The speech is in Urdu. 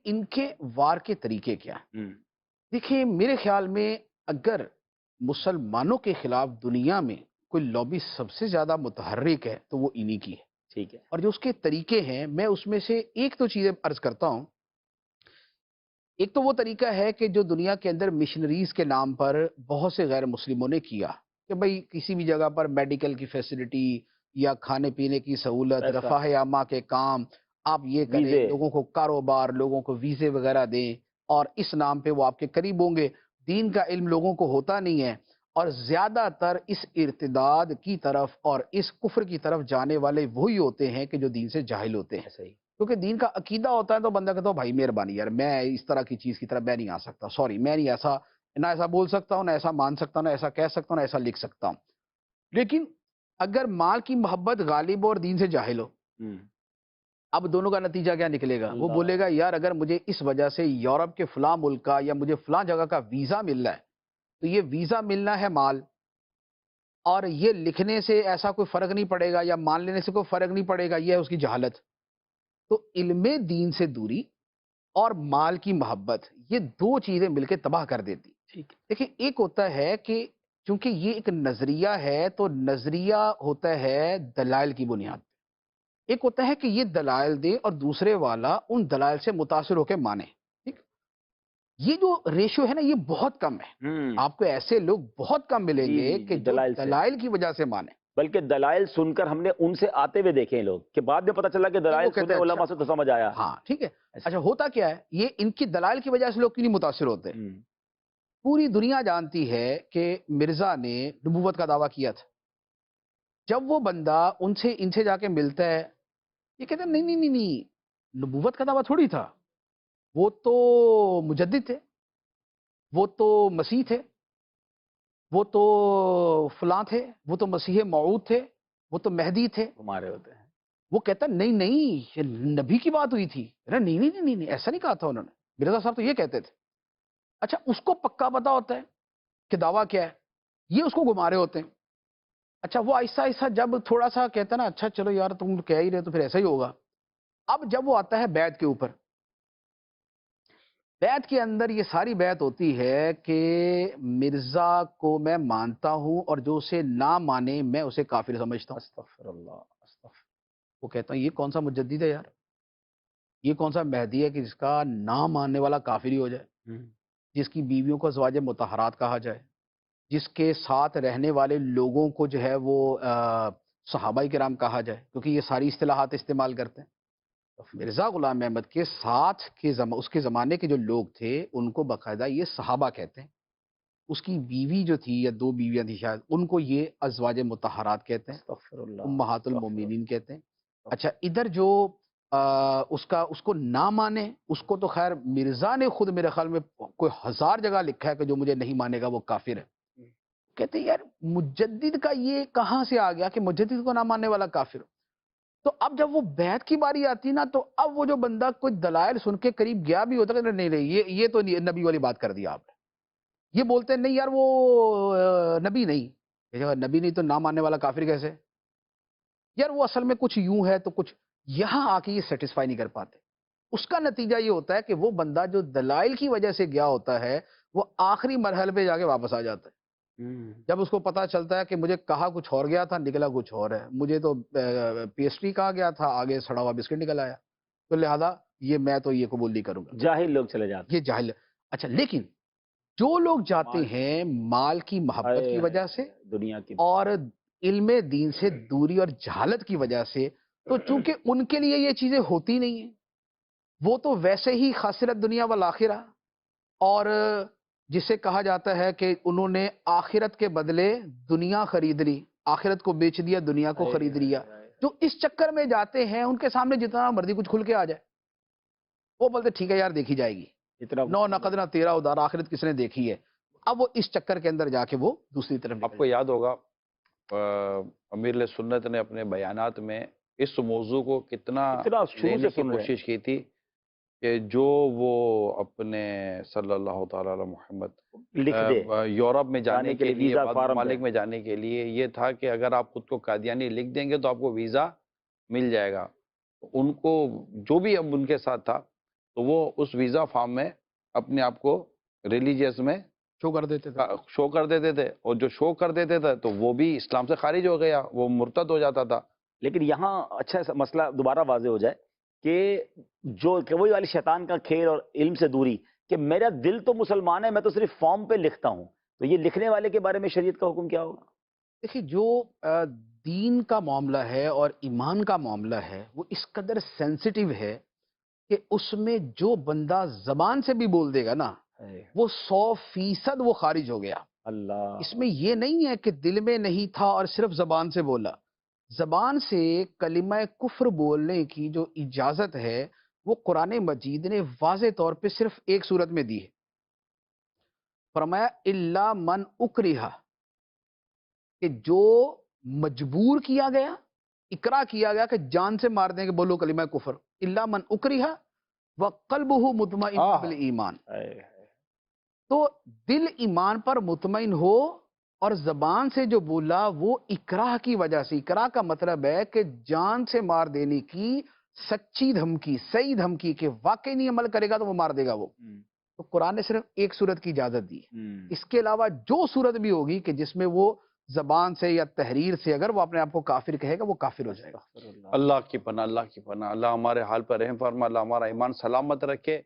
ان کے وار کے طریقے کیا ہیں؟ ہوں، دیکھیں میرے خیال میں اگر مسلمانوں کے خلاف دنیا میں کوئی لابی سب سے زیادہ متحرک ہے تو وہ انہی کی ہے، ٹھیک ہے۔ اور جو اس کے طریقے ہیں میں اس میں سے ایک تو چیزیں عرض کرتا ہوں۔ ایک تو وہ طریقہ ہے کہ جو دنیا کے اندر مشنریز کے نام پر بہت سے غیر مسلموں نے کیا کہ بھئی کسی بھی جگہ پر میڈیکل کی فیسلٹی یا کھانے پینے کی سہولت، پیسہ، رفاہ عامہ کے کام، آپ یہ کریں، ویزے، لوگوں کو کاروبار، لوگوں کو ویزے وغیرہ دیں، اور اس نام پہ وہ آپ کے قریب ہوں گے۔ دین کا علم لوگوں کو ہوتا نہیں ہے، اور زیادہ تر اس ارتداد کی طرف اور اس کفر کی طرف جانے والے وہی ہوتے ہیں کہ جو دین سے جاہل ہوتے ہیں، ایسا ہی۔ کیونکہ دین کا عقیدہ ہوتا ہے تو بندہ کہتا ہے بھائی مہربانی یار، میں اس طرح کی چیز کی طرف میں نہیں آ سکتا، سوری میں نہیں ایسا، نہ ایسا بول سکتا ہوں، نہ ایسا مان سکتا ہوں، نہ ایسا کہہ سکتا ہوں، نہ ایسا لکھ سکتا ہوں۔ لیکن اگر مال کی محبت غالب ہو اور دین سے جاہل ہو، ہوں، اب دونوں کا نتیجہ کیا نکلے گا؟ وہ اللہ، بولے گا یار اگر مجھے اس وجہ سے یورپ کے فلاں ملک کا یا مجھے فلاں جگہ کا ویزا مل رہا ہے تو یہ ویزا ملنا ہے مال، اور یہ لکھنے سے ایسا کوئی فرق نہیں پڑے گا یا مان لینے سے کوئی فرق نہیں پڑے گا، یہ ہے اس کی جہالت۔ تو علم دین سے دوری اور مال کی محبت، یہ دو چیزیں مل کے تباہ کر دیتی۔ ٹھیک ہے۔ دیکھیں ایک ہوتا ہے کہ چونکہ یہ ایک نظریہ ہے تو نظریہ ہوتا ہے دلائل کی بنیاد پہ، ایک ہوتا ہے کہ یہ دلائل دے اور دوسرے والا ان دلائل سے متاثر ہو کے مانے، ٹھیک؟ یہ جو ریشو ہے نا یہ بہت کم ہے، ہوں، آپ کو ایسے لوگ بہت کم ملیں جی، گے جی، کہ جی، جو دلائل سے۔ دلائل کی وجہ سے مانے۔ بلکہ دلائل سن کر ہم نے ان سے آتے ہوئے دیکھے ہیں لوگ، کہ بعد میں پتہ چلا کہ نہیں وہ دلائل کہتے سنے ہیں اچھا، علماء سے تو سمجھ آیا۔ ہاں ٹھیک ہے، ایسا۔ اچھا ہوتا کیا ہے، یہ ان کی دلائل کی وجہ سے لوگ کیوں نہیں متاثر ہوتے؟ ہوں، پوری دنیا جانتی ہے کہ مرزا نے نبوت کا دعویٰ کیا تھا۔ جب وہ بندہ ان سے جا کے ملتا ہے، یہ کہتے ہیں نہیں نہیں نہیں نہیں، نبوت کا دعویٰ تھوڑی تھا، وہ تو مجدد تھے، وہ تو مسیح تھے، وہ تو فلاں تھے، وہ تو مسیح موعود تھے، وہ تو مہدی تھے۔ ہمارے ہوتے ہیں۔ وہ کہتا ہے نہیں نہیں یہ نبی کی بات ہوئی تھی۔ نہیں نہیں نہیں نہیں نہیں، ایسا نہیں کہا تھا انہوں نے، مرزا صاحب تو یہ کہتے تھے۔ اچھا اس کو پکا پتا ہوتا ہے کہ دعویٰ کیا ہے، یہ اس کو گھما رہے ہوتے ہیں۔ اچھا وہ آہستہ آہستہ جب تھوڑا سا کہتا ہے نا اچھا چلو یار تم کہہ ہی رہے تو پھر ایسا ہی ہوگا، اب جب وہ آتا ہے بیعت کے اوپر، بیعت کے اندر یہ ساری بیعت ہوتی ہے کہ مرزا کو میں مانتا ہوں اور جو اسے نہ مانے میں اسے کافر سمجھتا ہوں۔ استغفر اللہ، استغفر۔ وہ کہتا ہوں یہ کون سا مجدد ہے یار، یہ کون سا مہدی ہے کہ جس کا نہ ماننے والا کافر ہی ہو جائے، ہوں، جس کی بیویوں کو ازواج مطہرات کہا جائے، جس کے ساتھ رہنے والے لوگوں کو جو ہے وہ صحابہ کرام کہا جائے، کیونکہ یہ ساری اصطلاحات استعمال کرتے ہیں۔ مرزا غلام احمد کے ساتھ اس کے زمانے کے جو لوگ تھے ان کو باقاعدہ یہ صحابہ کہتے ہیں، اس کی بیوی جو تھی یا دو بیویاں تھیں شاید ان کو یہ ازواج مطہرات کہتے ہیں، استغفر اللہ، امہات استغفر المومنین کہتے ہیں۔ اللہ۔ اچھا ادھر جو اس کو نہ مانے، اس کو تو خیر مرزا نے خود میرے خیال میں کوئی 1000 جگہ لکھا ہے کہ جو مجھے نہیں مانے گا وہ کافر ہے۔ کہتے ہیں یار مجدد کا یہ کہاں سے آ گیا کہ مجدد کو نہ ماننے والا کافر ہو؟ تو اب جب وہ بیعت کی باری آتی نا تو اب وہ جو بندہ کوئی دلائل سن کے قریب گیا بھی ہوتا ہے کہ نہیں نہیں یہ تو نبی والی بات کر دیا آپ نے، یہ بولتے ہیں نہیں یار وہ نبی نہیں، نبی نہیں تو نہ ماننے والا کافر کیسے؟ یار وہ اصل میں کچھ یوں ہے تو کچھ، یہاں آ کے یہ سیٹسفائی نہیں کر پاتے۔ اس کا نتیجہ یہ ہوتا ہے کہ وہ بندہ جو دلائل کی وجہ سے گیا ہوتا ہے وہ آخری مرحلے پہ جا کے واپس آ جاتا ہے، ہوں، جب اس کو پتا چلتا ہے کہ مجھے کہا کچھ اور گیا تھا نکلا کچھ اور ہے، مجھے تو پیسٹری کہا گیا تھا آگے سڑا ہوا بسکٹ نکل آیا، تو لہذا میں تو یہ قبول نہیں کروں گا، جاہل لوگ چلے جاتے یہ جاہل ہے۔ اچھا لیکن جو لوگ جاتے ہیں۔ ہیں مال کی محبت ہائے کی ہائے وجہ سے ہائے، دنیا کی۔ اور علم دین سے دوری اور جہالت کی وجہ سے، تو چونکہ ان کے لیے یہ چیزیں ہوتی نہیں ہیں، وہ تو ویسے ہی خاسرت دنیا والآخرہ، اور جسے کہا جاتا ہے کہ انہوں نے آخرت کے بدلے دنیا خرید لی، آخرت کو بیچ دیا دنیا کو ہائے خرید ہائے لیا، ہائے۔ جو اس چکر میں جاتے ہیں ان کے سامنے جتنا مرضی کچھ کھل کے آ جائے وہ بولتے ٹھیک ہے یار دیکھی جائے گی، اتنا نو نقد نہ تیرا ادار، آخرت کس نے دیکھی ہے؟ اب وہ اس چکر کے اندر جا کے وہ دوسری طرف آپ نکل کو جائے۔ یاد ہوگا امیر علیہ سنت نے اپنے بیانات میں اس موضوع کو کتنا اتنا شروع لینے سے کی سن رہے ہیں۔ کوشش کی تھی کہ جو وہ اپنے صلی اللہ تعالی علی محمد لکھ دے یورپ میں جانے کے لیے ویزا بعض فارم ممالک دیں۔ میں جانے کے لیے یہ تھا کہ اگر آپ خود کو قادیانی لکھ دیں گے تو آپ کو ویزا مل جائے گا۔ ان کو جو بھی اب ان کے ساتھ تھا تو وہ اس ویزا فارم میں اپنے آپ کو ریلیجیس میں شو کر دیتے تھے. شو کر دیتے تھے، اور جو شو کر دیتے تھے تو وہ بھی اسلام سے خارج ہو گیا، وہ مرتد ہو جاتا تھا. لیکن یہاں اچھا سا مسئلہ دوبارہ واضح ہو جائے کہ وہی والی شیطان کا کھیل اور علم سے دوری، کہ میرا دل تو مسلمان ہے، میں تو صرف فارم پہ لکھتا ہوں. تو یہ لکھنے والے کے بارے میں شریعت کا حکم کیا ہوگا؟ دیکھیے جو دین کا معاملہ ہے اور ایمان کا معاملہ ہے وہ اس قدر سینسیٹیو ہے کہ اس میں جو بندہ زبان سے بھی بول دے گا نا وہ 100% وہ خارج ہو گیا. اللہ، اس میں یہ نہیں ہے کہ دل میں نہیں تھا اور صرف زبان سے بولا. زبان سے کلمہ کفر بولنے کی جو اجازت ہے وہ قرآن مجید نے واضح طور پہ صرف ایک صورت میں دی ہے. فرمایا الا من اکرہ، کہ جو مجبور کیا گیا، اکرا کیا گیا کہ جان سے مار دیں کہ بولو کلمہ کفر. الا من اکرہ وقلبہ مطمئن بالایمان، تو دل ایمان پر مطمئن ہو اور زبان سے جو بولا وہ اکراہ کی وجہ سے. اکراہ کا مطلب ہے کہ جان سے مار دینے کی سچی دھمکی، صحیح دھمکی، کہ واقعی نہیں عمل کرے گا تو وہ مار دے گا وہ. تو قرآن نے صرف ایک صورت کی اجازت دی ہے. اس کے علاوہ جو صورت بھی ہوگی کہ جس میں وہ زبان سے یا تحریر سے اگر وہ اپنے آپ کو کافر کہے گا وہ کافر ہو جائے گا. اللہ کی پناہ، اللہ کی پناہ. اللہ ہمارے حال پر رحم فرما، اللہ ہمارا ایمان سلامت رکھے.